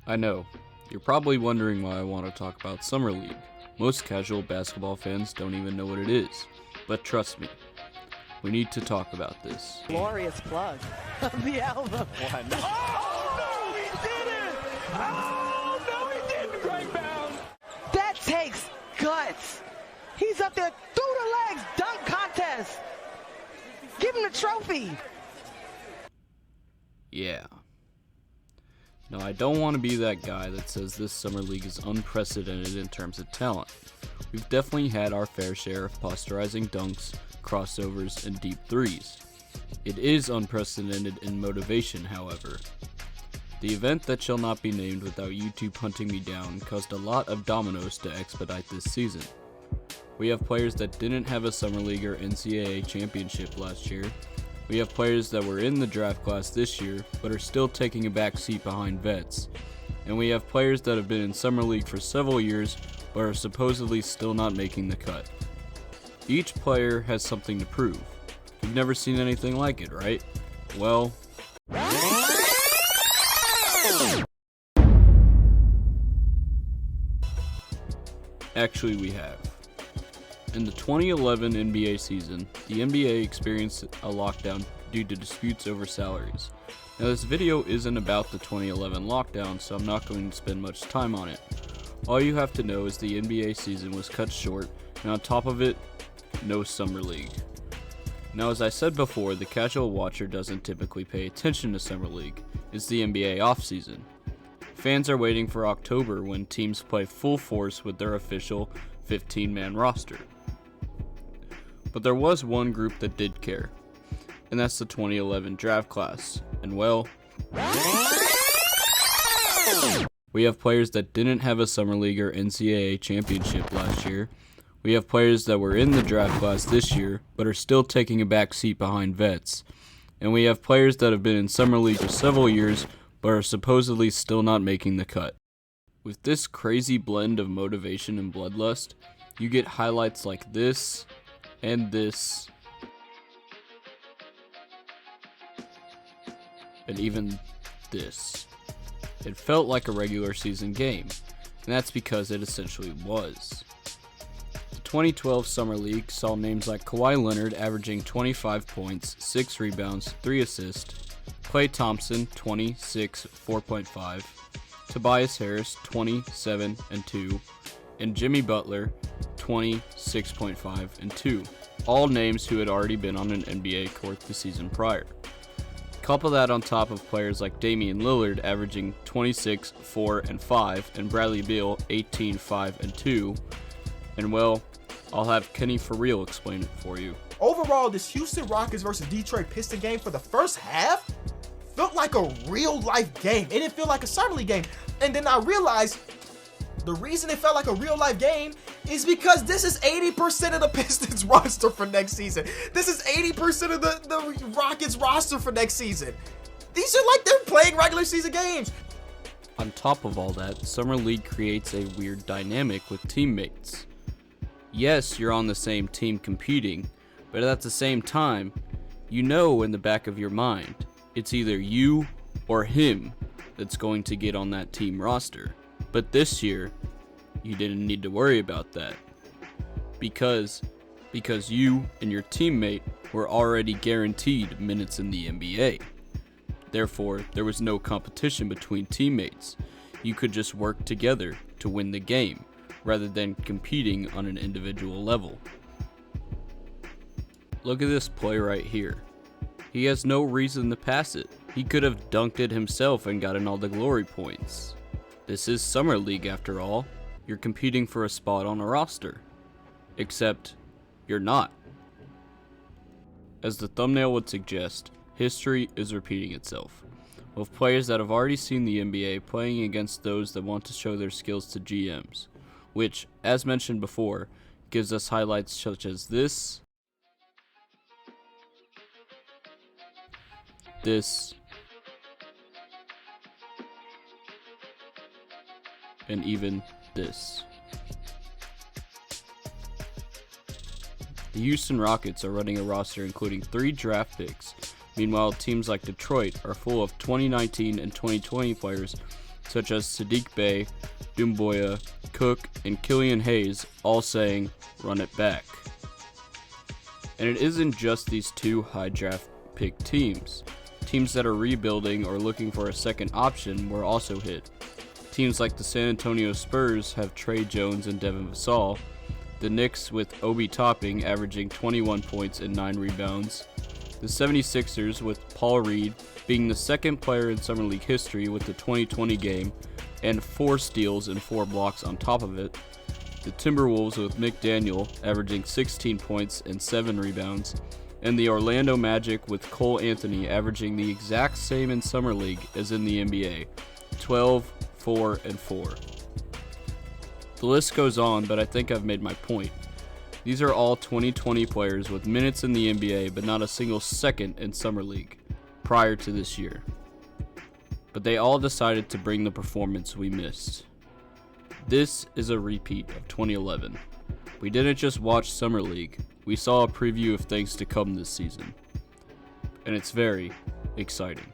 I know. You're probably wondering why I want to talk about Summer League. Most casual basketball fans don't even know what it is. But trust me, we need to talk about this. Glorious plug of the album. Oh, no, he didn't! Oh, no, he didn't, Greg Bound! That takes guts. He's up there through the legs, dunk contest. Give him the trophy. Yeah. Now, I don't want to be that guy that says this Summer League is unprecedented in terms of talent. We've definitely had our fair share of posterizing dunks, crossovers, and deep threes. It is unprecedented in motivation, however. The event that shall not be named without YouTube hunting me down caused a lot of dominoes to expedite this season. We have players that didn't have a Summer League or NCAA championship last year. We have players that were in the draft class this year, but are still taking a back seat behind vets. And we have players that have been in Summer League for several years, but are supposedly still not making the cut. Each player has something to prove. You've never seen anything like it, right? Well, actually we have. In the 2011 NBA season, the NBA experienced a lockdown due to disputes over salaries. Now, this video isn't about the 2011 lockdown, so I'm not going to spend much time on it. All you have to know is the NBA season was cut short, and on top of it, no Summer League. Now, as I said before, the casual watcher doesn't typically pay attention to Summer League. It's the NBA offseason. Fans are waiting for October when teams play full force with their official 15-man roster. But there was one group that did care, and that's the 2011 draft class. And well, we have players that didn't have a Summer League or NCAA championship last year. We have players that were in the draft class this year, but are still taking a back seat behind vets. And we have players that have been in Summer League for several years, but are supposedly still not making the cut. With this crazy blend of motivation and bloodlust, you get highlights like this, and this, and even this. It felt like a regular season game, and that's because it essentially was. The 2012 Summer League saw names like Kawhi Leonard averaging 25 points, 6 rebounds, 3 assists, Klay Thompson 26, 4.5, Tobias Harris 27 and 2, and Jimmy Butler 26.5 and 2, all names who had already been on an NBA court the season prior. Couple that on top of players like Damian Lillard averaging 26, 4 and 5, and Bradley Beal 18, 5 and 2, and well, I'll have Kenny for real explain it for you. Overall, this Houston Rockets versus Detroit Pistons game for the first half felt like a real life game. It didn't feel like a Summer League game. And then I realized the reason it felt like a real life game is because this is 80% of the Pistons roster for next season. This is 80% of the Rockets roster for next season. These are like they're playing regular season games. On top of all that, Summer League creates a weird dynamic with teammates. Yes, you're on the same team competing, but at the same time, you know in the back of your mind, it's either you or him that's going to get on that team roster. But this year, you didn't need to worry about that. Because you and your teammate were already guaranteed minutes in the NBA. Therefore, there was no competition between teammates. You could just work together to win the game, rather than competing on an individual level. Look at this play right here. He has no reason to pass it. He could have dunked it himself and gotten all the glory points. This is Summer League after all. You're competing for a spot on a roster. Except, you're not. As the thumbnail would suggest, history is repeating itself, with players that have already seen the NBA playing against those that want to show their skills to GMs, which, as mentioned before, gives us highlights such as this, and even this. The Houston Rockets are running a roster including 3 draft picks. Meanwhile, teams like Detroit are full of 2019 and 2020 players such as Sadiq Bey, Doumbouya, Cook, and Killian Hayes, all saying, "Run it back." And it isn't just these two high draft pick teams. Teams that are rebuilding or looking for a second option were also hit. Teams like the San Antonio Spurs have Trey Jones and Devin Vassell, the Knicks with Obi Toppin averaging 21 points and 9 rebounds, the 76ers with Paul Reed being the second player in Summer League history with the 2020 game and 4 steals and 4 blocks on top of it, the Timberwolves with McDaniel averaging 16 points and 7 rebounds, and the Orlando Magic with Cole Anthony averaging the exact same in Summer League as in the NBA, 12, 4, and 4. The list goes on, but I think I've made my point. These are all 2020 players with minutes in the NBA, but not a single second in Summer League prior to this year. But they all decided to bring the performance we missed. This is a repeat of 2011. We didn't just watch Summer League, we saw a preview of things to come this season. And it's very exciting.